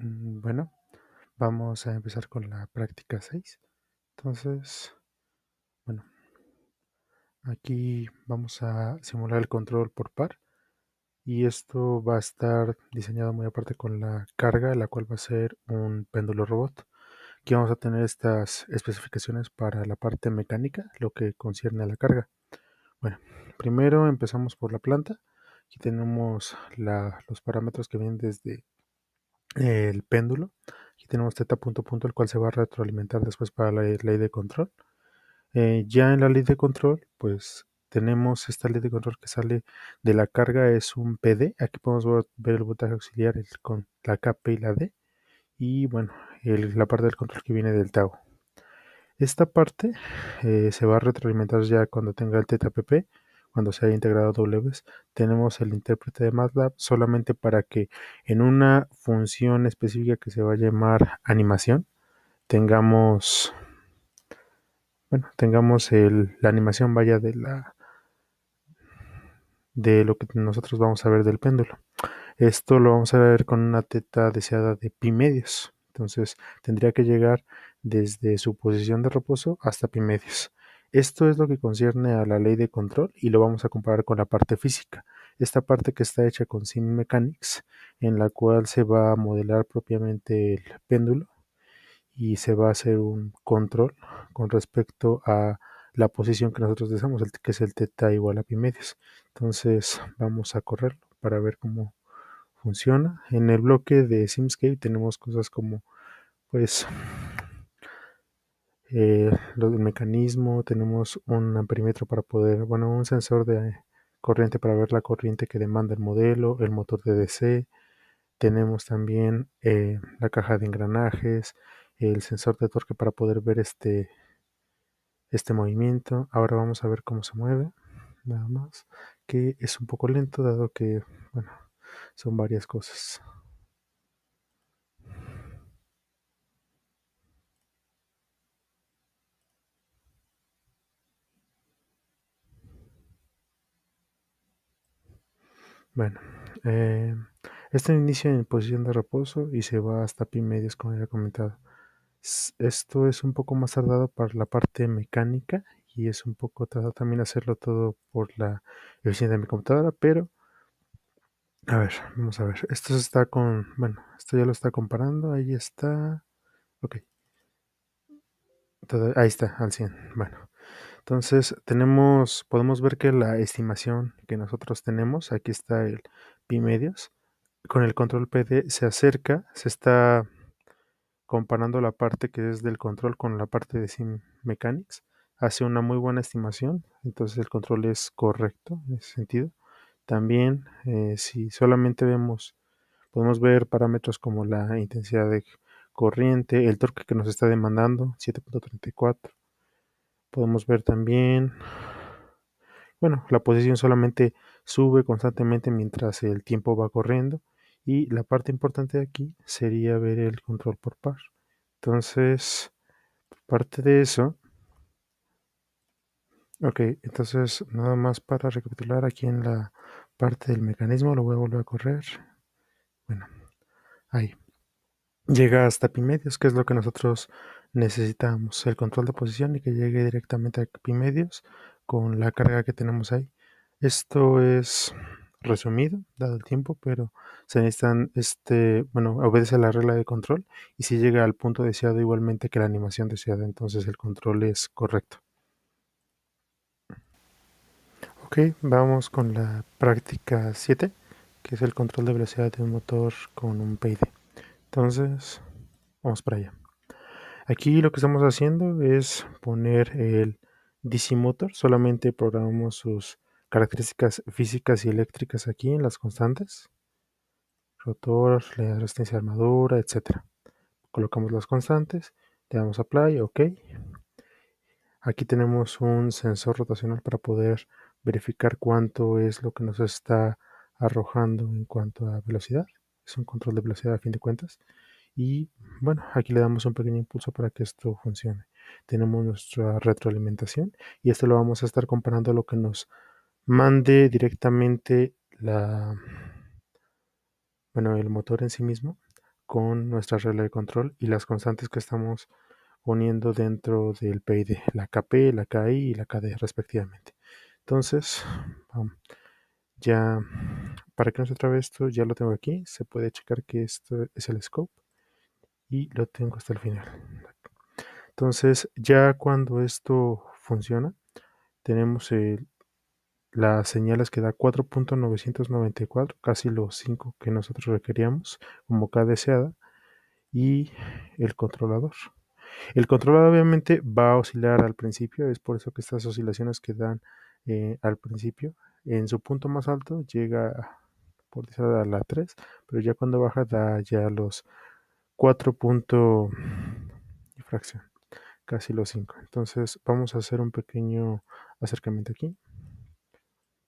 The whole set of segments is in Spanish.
Bueno, vamos a empezar con la práctica 6. Entonces, bueno, aquí vamos a simular el control por par y esto va a estar diseñado muy aparte con la carga, la cual va a ser un péndulo robot. Aquí vamos a tener estas especificaciones para la parte mecánica, lo que concierne a la carga. Bueno, primero empezamos por la planta. Aquí tenemos los parámetros que vienen desde el péndulo. Aquí tenemos teta punto punto, el cual se va a retroalimentar después para la ley de control. Ya en la ley de control, pues tenemos esta ley de control que sale de la carga, es un PD. Aquí podemos ver el voltaje auxiliar con la KP y la D. Y bueno, la parte del control que viene del TAO. Esta parte se va a retroalimentar ya cuando tenga el teta pp, cuando se haya integrado Ws. Tenemos el intérprete de MATLAB solamente para que en una función específica que se va a llamar animación, tengamos la animación vaya de lo que nosotros vamos a ver del péndulo. Esto lo vamos a ver con una teta deseada de pi medios. Entonces tendría que llegar desde su posición de reposo hasta pi medios. Esto es lo que concierne a la ley de control y lo vamos a comparar con la parte física. Esta parte que está hecha con Sim Mechanics, en la cual se va a modelar propiamente el péndulo y se va a hacer un control con respecto a la posición que nosotros deseamos, que es el teta igual a pi medios. Entonces vamos a correrlo para ver cómo funciona. En el bloque de Simscape tenemos cosas como pues el mecanismo, tenemos un amperímetro para poder, bueno, un sensor de corriente para ver la corriente que demanda el modelo, el motor de DC, tenemos también la caja de engranajes, el sensor de torque para poder ver este movimiento. Ahora vamos a ver cómo se mueve, nada más, que es un poco lento dado que, bueno, son varias cosas. Bueno, este inicia en posición de reposo y se va hasta pi medios, como ya he comentado. Esto es un poco más tardado para la parte mecánica y es un poco tardado también hacerlo todo por la eficiencia de mi computadora, pero a ver, vamos a ver. Esto se está bueno, esto ya lo está comparando, ahí está. Ok, ahí está, al 100. Bueno, entonces podemos ver que la estimación que nosotros tenemos, aquí está el pi medios, con el control PD se acerca, se está comparando la parte que es del control con la parte de Sim Mechanics, hace una muy buena estimación, entonces el control es correcto en ese sentido. También, si solamente podemos ver parámetros como la intensidad de corriente, el torque que nos está demandando, 7.34. Podemos ver también, bueno, la posición solamente sube constantemente mientras el tiempo va corriendo. Y la parte importante de aquí sería ver el control por par. Entonces, parte de eso, ok, entonces nada más para recapitular aquí en la parte del mecanismo, lo voy a volver a correr. Bueno, ahí. Llega hasta pi medios, que es lo que nosotros necesitamos, el control de posición y que llegue directamente a pi medios con la carga que tenemos ahí. Esto es resumido, dado el tiempo, pero se necesitan, bueno, obedece a la regla de control y si llega al punto deseado igualmente que la animación deseada, entonces el control es correcto. Ok, vamos con la práctica 7, que es el control de velocidad de un motor con un PID. Entonces, vamos para allá. Aquí lo que estamos haciendo es poner el DC motor, solamente programamos sus características físicas y eléctricas aquí en las constantes, rotor, la resistencia de armadura, etc. Colocamos las constantes, le damos apply, ok. Aquí tenemos un sensor rotacional para poder verificar cuánto es lo que nos está arrojando en cuanto a velocidad. Es un control de velocidad a fin de cuentas. Y bueno, aquí le damos un pequeño impulso para que esto funcione. Tenemos nuestra retroalimentación y esto lo vamos a estar comparando a lo que nos mande directamente el motor en sí mismo con nuestra regla de control y las constantes que estamos poniendo dentro del PID, la KP, la KI y la KD respectivamente. Entonces, ya para que no se trabe esto, ya lo tengo aquí. Se puede checar que esto es el scope y lo tengo hasta el final. Entonces, ya cuando esto funciona, tenemos las señales que da 4.994, casi los 5 que nosotros requeríamos como cada deseada, y el controlador. El controlador obviamente va a oscilar al principio, es por eso que estas oscilaciones que dan al principio, en su punto más alto llega por decir a la 3, pero ya cuando baja da ya los 4 punto y fracción, casi los 5. Entonces vamos a hacer un pequeño acercamiento aquí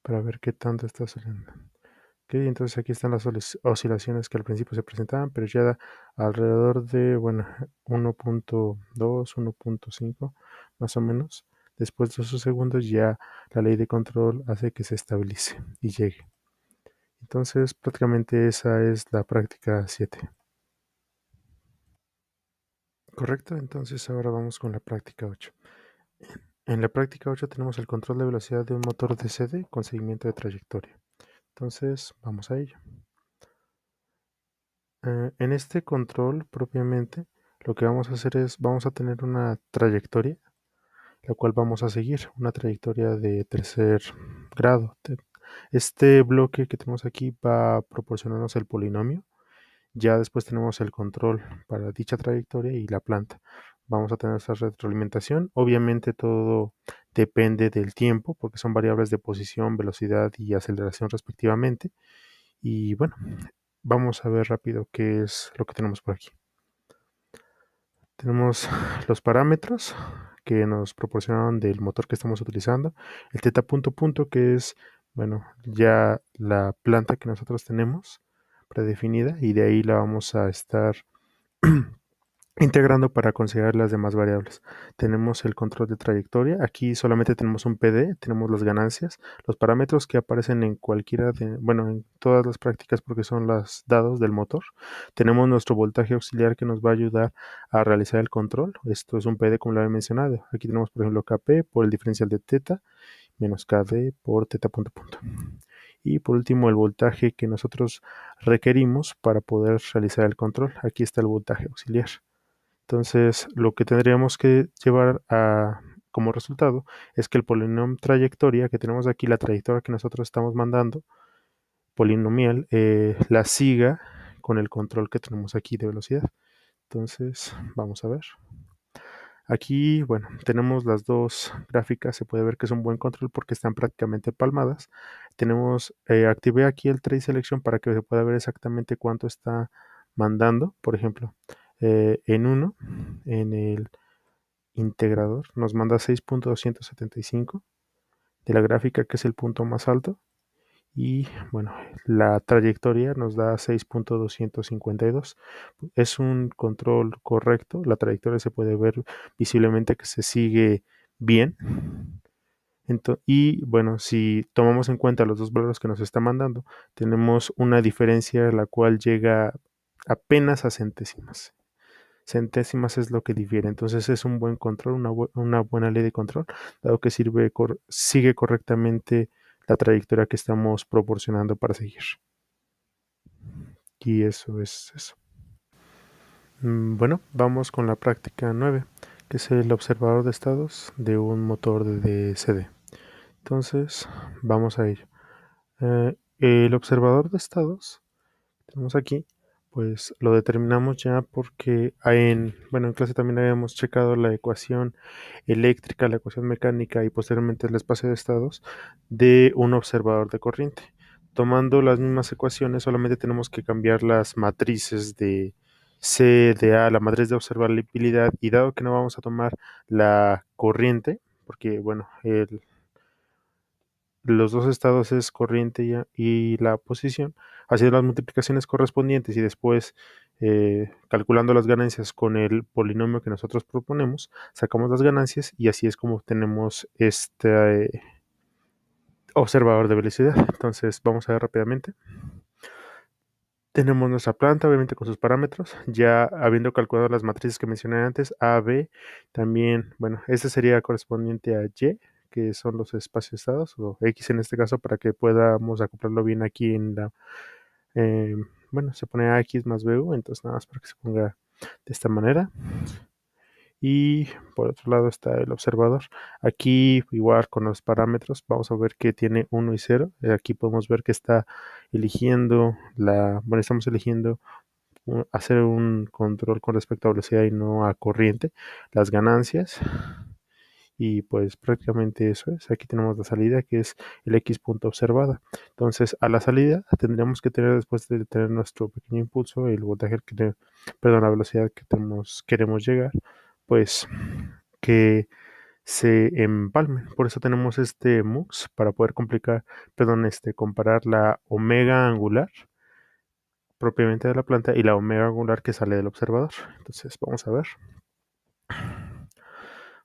para ver qué tanto está oscilando. Ok, entonces aquí están las oscilaciones que al principio se presentaban, pero ya da alrededor de, bueno, 1.2, 1.5 más o menos. Después de esos segundos ya la ley de control hace que se estabilice y llegue. Entonces prácticamente esa es la práctica 7. Correcto, entonces ahora vamos con la práctica 8. En la práctica 8 tenemos el control de velocidad de un motor de CD con seguimiento de trayectoria. Entonces vamos a ello. En este control propiamente lo que vamos a hacer es, vamos a tener una trayectoria, la cual vamos a seguir, una trayectoria de tercer grado. Este bloque que tenemos aquí va a proporcionarnos el polinomio. Ya después tenemos el control para dicha trayectoria y la planta. Vamos a tener esa retroalimentación. Obviamente todo depende del tiempo, porque son variables de posición, velocidad y aceleración respectivamente. Y bueno, vamos a ver rápido qué es lo que tenemos por aquí. Tenemos los parámetros que nos proporcionaron del motor que estamos utilizando, el teta punto punto que es, bueno, ya la planta que nosotros tenemos predefinida y de ahí la vamos a estar integrando para considerar las demás variables. Tenemos el control de trayectoria. Aquí solamente tenemos un PD, tenemos las ganancias, los parámetros que aparecen en cualquiera de, bueno, en todas las prácticas porque son los dados del motor. Tenemos nuestro voltaje auxiliar que nos va a ayudar a realizar el control. Esto es un PD como lo había mencionado. Aquí tenemos, por ejemplo, KP por el diferencial de teta menos KD por teta punto punto. Y por último, el voltaje que nosotros requerimos para poder realizar el control. Aquí está el voltaje auxiliar. Entonces, lo que tendríamos que llevar como resultado es que el polinomio trayectoria que tenemos aquí, la trayectoria que nosotros estamos mandando, polinomial, la siga con el control que tenemos aquí de velocidad. Entonces, vamos a ver. Aquí, bueno, tenemos las dos gráficas, se puede ver que es un buen control porque están prácticamente palmadas. Tenemos, activé aquí el trace selección para que se pueda ver exactamente cuánto está mandando. Por ejemplo, en uno, en el integrador, nos manda 6.275 de la gráfica, que es el punto más alto. Y bueno, la trayectoria nos da 6.252. Es un control correcto. La trayectoria se puede ver visiblemente que se sigue bien. Y bueno, si tomamos en cuenta los dos valores que nos está mandando, tenemos una diferencia la cual llega apenas a centésimas. Centésimas es lo que difiere. Entonces es un buen control, una buena ley de control, dado que sigue correctamente la trayectoria que estamos proporcionando para seguir. Y eso es eso. Bueno, vamos con la práctica 9, que es el observador de estados de un motor de CD. Entonces, vamos a ello. El observador de estados, tenemos aquí, pues lo determinamos ya porque en clase también habíamos checado la ecuación eléctrica, la ecuación mecánica y posteriormente el espacio de estados de un observador de corriente. Tomando las mismas ecuaciones, solamente tenemos que cambiar las matrices de C, de A, la matriz de observabilidad, y dado que no vamos a tomar la corriente, porque bueno, los dos estados es corriente y la posición, haciendo las multiplicaciones correspondientes y después calculando las ganancias con el polinomio que nosotros proponemos, sacamos las ganancias y así es como obtenemos este observador de velocidad. Entonces vamos a ver rápidamente. Tenemos nuestra planta, obviamente con sus parámetros, ya habiendo calculado las matrices que mencioné antes, A, B, también, bueno, este sería correspondiente a Y, que son los espacios estados, o X en este caso, para que podamos acoplarlo bien aquí en la, eh, bueno, se pone AX más BU, entonces nada más para que se ponga de esta manera. Y por otro lado está el observador. Aquí igual con los parámetros vamos a ver que tiene 1 y 0. Aquí podemos ver que está eligiendo bueno, estamos eligiendo hacer un control con respecto a velocidad y no a corriente, las ganancias. Y pues prácticamente eso es. Aquí tenemos la salida que es el X punto observada. Entonces a la salida tendríamos que tener, después de tener nuestro pequeño impulso, el voltaje perdón, la velocidad que queremos llegar, pues que se empalmen. Por eso tenemos este MUX para poder comparar la omega angular propiamente de la planta y la omega angular que sale del observador. Entonces vamos a ver.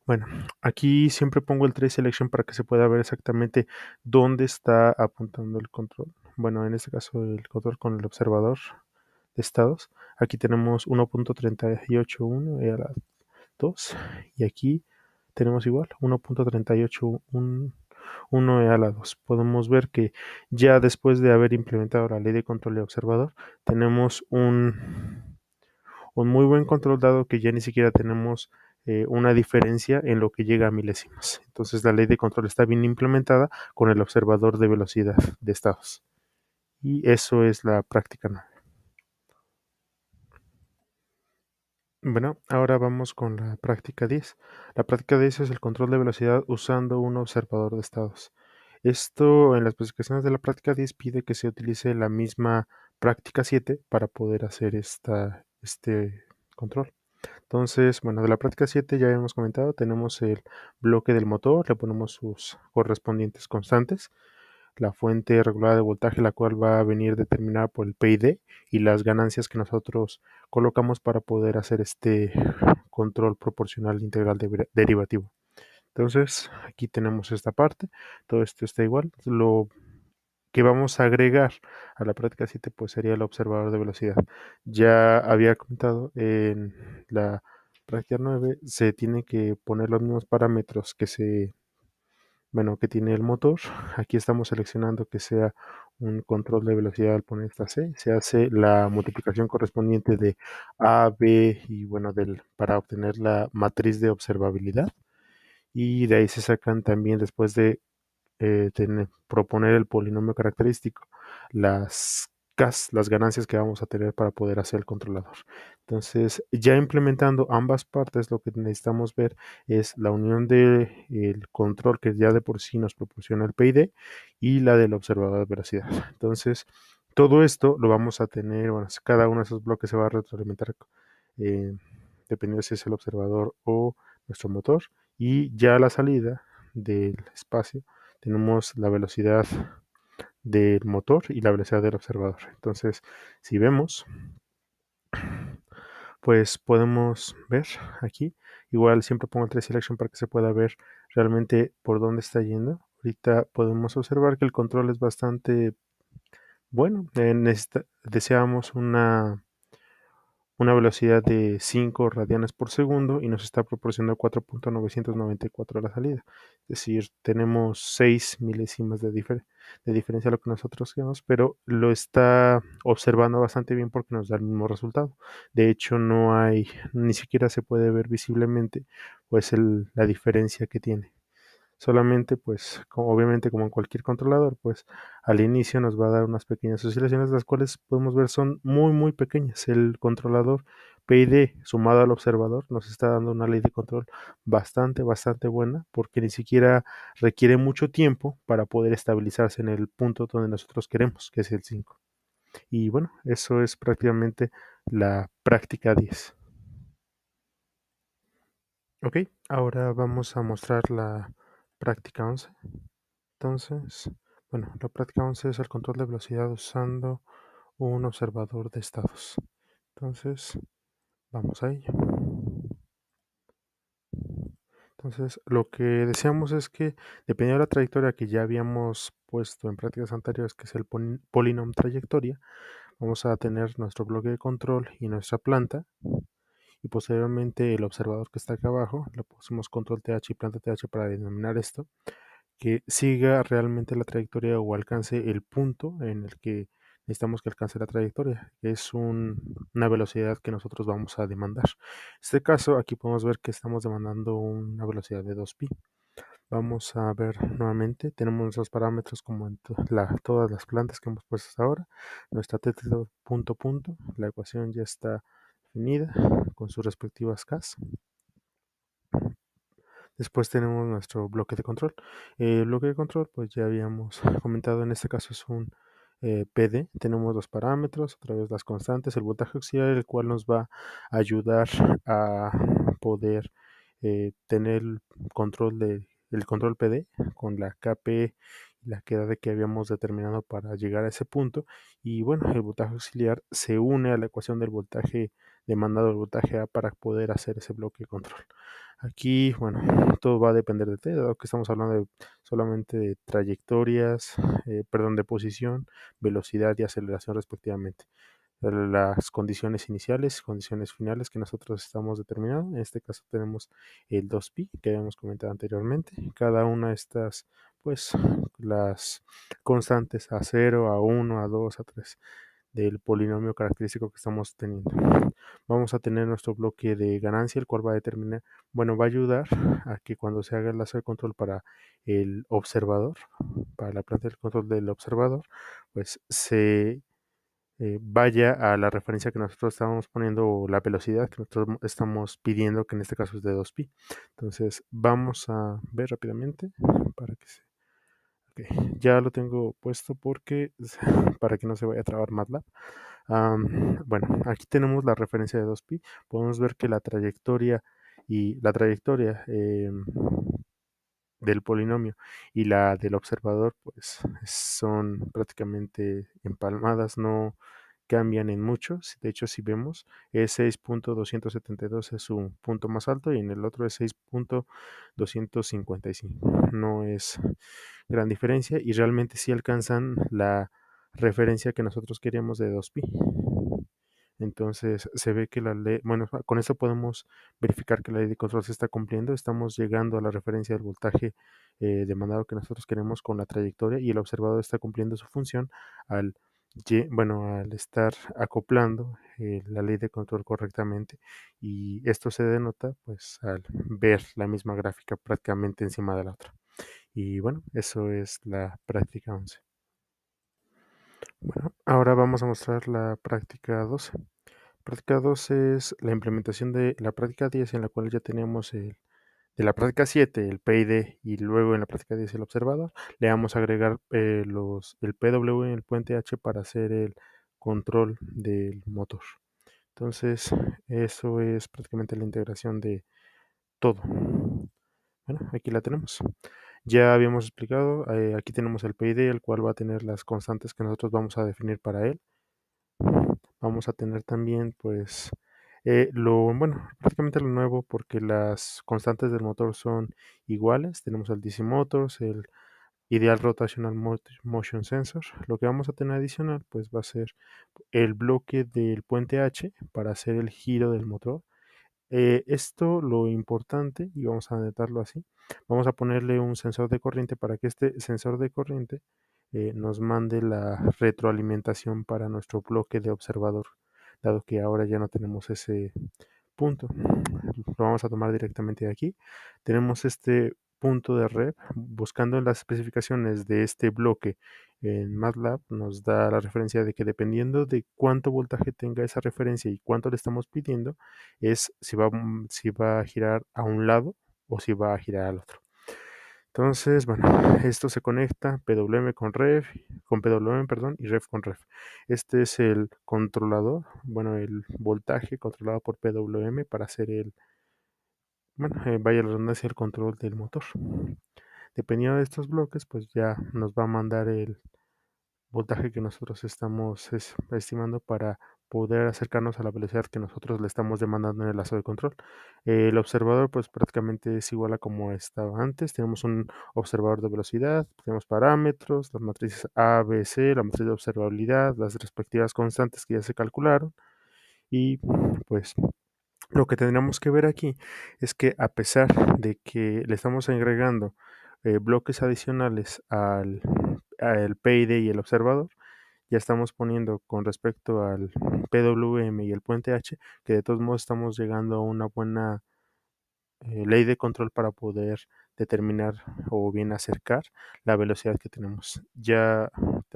Bueno, aquí siempre pongo el trace selection para que se pueda ver exactamente dónde está apuntando el control. Bueno, en este caso el control con el observador de estados. Aquí tenemos 1.381 e a la 2 y aquí tenemos igual 1.381 e a la 2. Podemos ver que ya después de haber implementado la ley de control de observador, tenemos un muy buen control dado que ya ni siquiera tenemos una diferencia en lo que llega a milésimas. Entonces la ley de control está bien implementada con el observador de velocidad de estados. Y eso es la práctica 9. Bueno, ahora vamos con la práctica 10. La práctica 10 es el control de velocidad usando un observador de estados. Esto en las especificaciones de la práctica 10 pide que se utilice la misma práctica 7 para poder hacer este control. Entonces, bueno, de la práctica 7 ya hemos comentado, tenemos el bloque del motor, le ponemos sus correspondientes constantes, la fuente regulada de voltaje, la cual va a venir determinada por el PID y las ganancias que nosotros colocamos para poder hacer este control proporcional integral derivativo. Entonces, aquí tenemos esta parte, todo esto está igual. Lo que vamos a agregar a la práctica 7 pues sería el observador de velocidad. Ya había comentado en la práctica 9 se tiene que poner los mismos parámetros que tiene el motor. Aquí estamos seleccionando que sea un control de velocidad al poner esta C. Se hace la multiplicación correspondiente de A, B y bueno, para obtener la matriz de observabilidad. Y de ahí se sacan también después de proponer el polinomio característico, las ganancias que vamos a tener para poder hacer el controlador. Entonces, ya implementando ambas partes, lo que necesitamos ver es la unión del control que ya de por sí nos proporciona el PID y la del observador de velocidad. Entonces, todo esto lo vamos a tener, bueno, cada uno de esos bloques se va a retroalimentar eh, dependiendo si es el observador o nuestro motor, y ya a la salida del espacio tenemos la velocidad del motor y la velocidad del observador. Entonces, si vemos, pues podemos ver aquí, igual siempre pongo el trace selection para que se pueda ver realmente por dónde está yendo. Ahorita podemos observar que el control es bastante bueno. Deseamos una velocidad de 5 radianes por segundo y nos está proporcionando 4.994 a la salida. Es decir, tenemos 6 milésimas de diferencia a lo que nosotros queremos, pero lo está observando bastante bien porque nos da el mismo resultado. De hecho, ni siquiera se puede ver visiblemente pues la diferencia que tiene. Solamente, pues, obviamente como en cualquier controlador, pues al inicio nos va a dar unas pequeñas oscilaciones, las cuales podemos ver son muy, muy pequeñas. El controlador PID sumado al observador nos está dando una ley de control bastante, bastante buena, porque ni siquiera requiere mucho tiempo para poder estabilizarse en el punto donde nosotros queremos, que es el 5. Y bueno, eso es prácticamente la práctica 10. Ok, ahora vamos a mostrar la práctica 11. Entonces, bueno, la práctica 11 es el control de velocidad usando un observador de estados. Entonces, vamos a ello. Entonces, lo que deseamos es que, dependiendo de la trayectoria que ya habíamos puesto en prácticas anteriores, que es el polynom trayectoria, vamos a tener nuestro bloque de control y nuestra planta, y posteriormente el observador que está acá abajo, le pusimos control TH y planta TH para denominar esto, que siga realmente la trayectoria o alcance el punto en el que necesitamos que alcance la trayectoria, que es una velocidad que nosotros vamos a demandar. En este caso, aquí podemos ver que estamos demandando una velocidad de 2pi. Vamos a ver nuevamente, tenemos nuestros parámetros como en todas las plantas que hemos puesto hasta ahora, nuestra t punto punto, la ecuación ya está definida con sus respectivas Ks. Después tenemos nuestro bloque de control. El bloque de control, pues ya habíamos comentado, en este caso es un PD. Tenemos los parámetros, otra vez las constantes, el voltaje auxiliar, el cual nos va a ayudar a poder tener el control PD con la KP y la queda que habíamos determinado para llegar a ese punto. Y bueno, el voltaje auxiliar se une a la ecuación del voltaje demandado, el voltaje A, para poder hacer ese bloque de control. Aquí, bueno, todo va a depender de ti, dado que estamos hablando solamente de trayectorias, perdón, de posición, velocidad y aceleración respectivamente. Las condiciones iniciales, condiciones finales que nosotros estamos determinando. En este caso tenemos el 2pi que habíamos comentado anteriormente. Cada una de estas, pues, las constantes A0, A1, A2, A3 del polinomio característico que estamos teniendo. Vamos a tener nuestro bloque de ganancia, el cual va a determinar, bueno, va a ayudar a que cuando se haga el lazo de control para el observador, para la planta del control del observador, pues se vaya a la referencia que nosotros estamos poniendo o la velocidad que nosotros estamos pidiendo, que en este caso es de 2pi. Entonces vamos a ver rápidamente para que se... Okay. Ya lo tengo puesto porque para que no se vaya a trabar MATLAB. Bueno, aquí tenemos la referencia de 2pi. Podemos ver que la trayectoria del polinomio y la del observador pues son prácticamente empalmadas, no cambian en muchos. De hecho, si vemos, es 6.272 es su punto más alto y en el otro es 6.255. No es gran diferencia y realmente sí alcanzan la referencia que nosotros queríamos de 2pi. Entonces se ve que la ley, bueno, con esto podemos verificar que la ley de control se está cumpliendo. Estamos llegando a la referencia del voltaje demandado que nosotros queremos con la trayectoria y el observador está cumpliendo su función al, al estar acoplando la ley de control correctamente, y esto se denota pues al ver la misma gráfica prácticamente encima de la otra. Y bueno, eso es la práctica 11. Bueno, ahora vamos a mostrar la práctica 12. Práctica 12 es la implementación de la práctica 10, en la cual ya teníamos de la práctica 7 el PID y luego en la práctica 10 el observador. Le vamos a agregar el PW en el puente H para hacer el control del motor. Entonces, eso es prácticamente la integración de todo. Bueno, aquí la tenemos. Ya habíamos explicado, aquí tenemos el PID, el cual va a tener las constantes que nosotros vamos a definir para él. Vamos a tener también, pues, prácticamente lo nuevo, porque las constantes del motor son iguales. Tenemos el DC Motors, el Ideal Rotational Motion Sensor. Lo que vamos a tener adicional, pues, va a ser el bloque del puente H para hacer el giro del motor. Esto lo importante, y vamos a anotarlo así, vamos a ponerle un sensor de corriente para que este sensor de corriente nos mande la retroalimentación para nuestro bloque de observador, dado que ahora ya no tenemos ese punto. Lo vamos a tomar directamente de aquí. Tenemos este punto de rep. Buscando en las especificaciones de este bloque en MATLAB, nos da la referencia de que dependiendo de cuánto voltaje tenga esa referencia y cuánto le estamos pidiendo, es si va a girar a un lado o si va a girar al otro. Entonces, bueno, esto se conecta PWM con PWM, perdón, y ref con ref. Este es el controlador, bueno, el voltaje controlado por PWM para hacer vaya la redundancia, el control del motor. Dependiendo de estos bloques, pues ya nos va a mandar el voltaje que nosotros estamos estimando para poder acercarnos a la velocidad que nosotros le estamos demandando en el lazo de control. El observador pues prácticamente es igual a como estaba antes. Tenemos un observador de velocidad, tenemos parámetros, las matrices A, B, C, la matriz de observabilidad, las respectivas constantes que ya se calcularon y pues lo que tendríamos que ver aquí es que a pesar de que le estamos agregando bloques adicionales al PID y el observador, ya estamos poniendo con respecto al PWM y el puente H, que de todos modos estamos llegando a una buena ley de control para poder determinar o bien acercar la velocidad que tenemos. Ya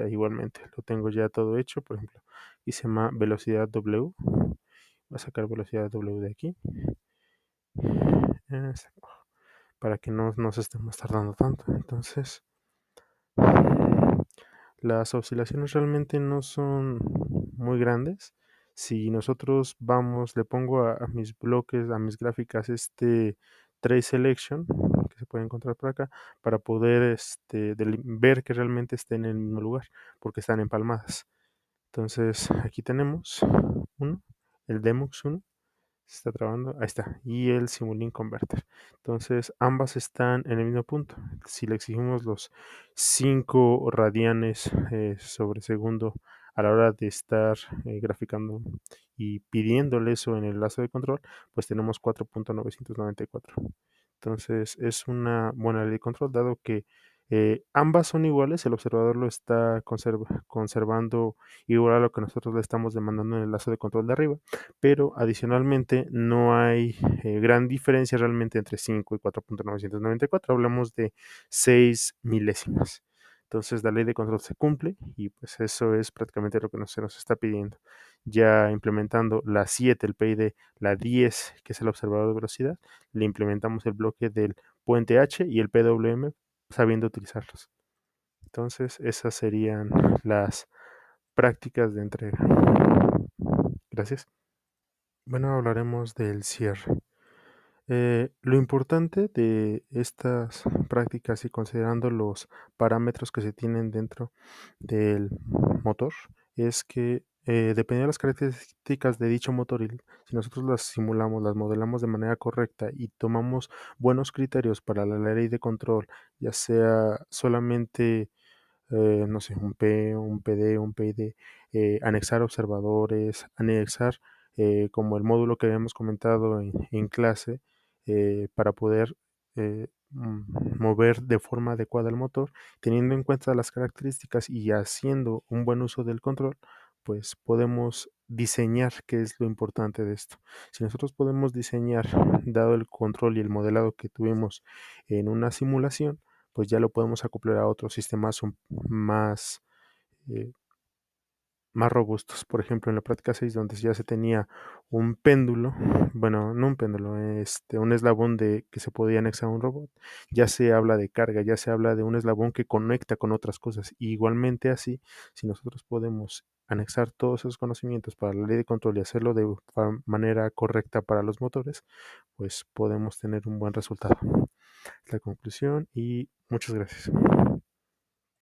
igualmente lo tengo ya todo hecho, por ejemplo, y se llama velocidad W. Voy a sacar velocidad W de aquí para que no nos estemos tardando tanto. Entonces, las oscilaciones realmente no son muy grandes. Si nosotros vamos, le pongo a mis bloques, a mis gráficas, trace selection que se puede encontrar por acá, para poder ver que realmente estén en el mismo lugar, porque están empalmadas. Entonces, aquí tenemos uno, el Demux 1, se está trabando, ahí está, y el Simulink Converter. Entonces, ambas están en el mismo punto. Si le exigimos los 5 radianes sobre segundo a la hora de estar graficando y pidiéndole eso en el lazo de control, pues tenemos 4.994. Entonces, es una buena ley de control, dado que ambas son iguales, el observador lo está conservando igual a lo que nosotros le estamos demandando en el lazo de control de arriba, pero adicionalmente no hay gran diferencia realmente entre 5 y 4.994, hablamos de 6 milésimas. Entonces la ley de control se cumple y pues eso es prácticamente lo que se nos está pidiendo. Ya implementando la 7, el PID, la 10, que es el observador de velocidad, le implementamos el bloque del puente H y el PWM sabiendo utilizarlos. Entonces esas serían las prácticas de entrega. Gracias. Bueno, hablaremos del cierre. Lo importante de estas prácticas y considerando los parámetros que se tienen dentro del motor es que dependiendo de las características de dicho motor, y si nosotros las simulamos, las modelamos de manera correcta y tomamos buenos criterios para la ley de control, ya sea solamente no sé, un P, un PD, un PID, anexar observadores, anexar como el módulo que habíamos comentado en clase para poder mover de forma adecuada el motor, teniendo en cuenta las características y haciendo un buen uso del control, pues podemos diseñar, qué es lo importante de esto. Si nosotros podemos diseñar, dado el control y el modelado que tuvimos en una simulación, pues ya lo podemos acoplar a otros sistemas más, eh, más robustos. Por ejemplo, en la práctica 6, donde ya se tenía un péndulo, bueno, no un péndulo, un eslabón que se podía anexar a un robot, ya se habla de carga, ya se habla de un eslabón que conecta con otras cosas. Y igualmente así, si nosotros podemos anexar todos esos conocimientos para la ley de control y hacerlo de manera correcta para los motores, pues podemos tener un buen resultado. La conclusión y muchas gracias.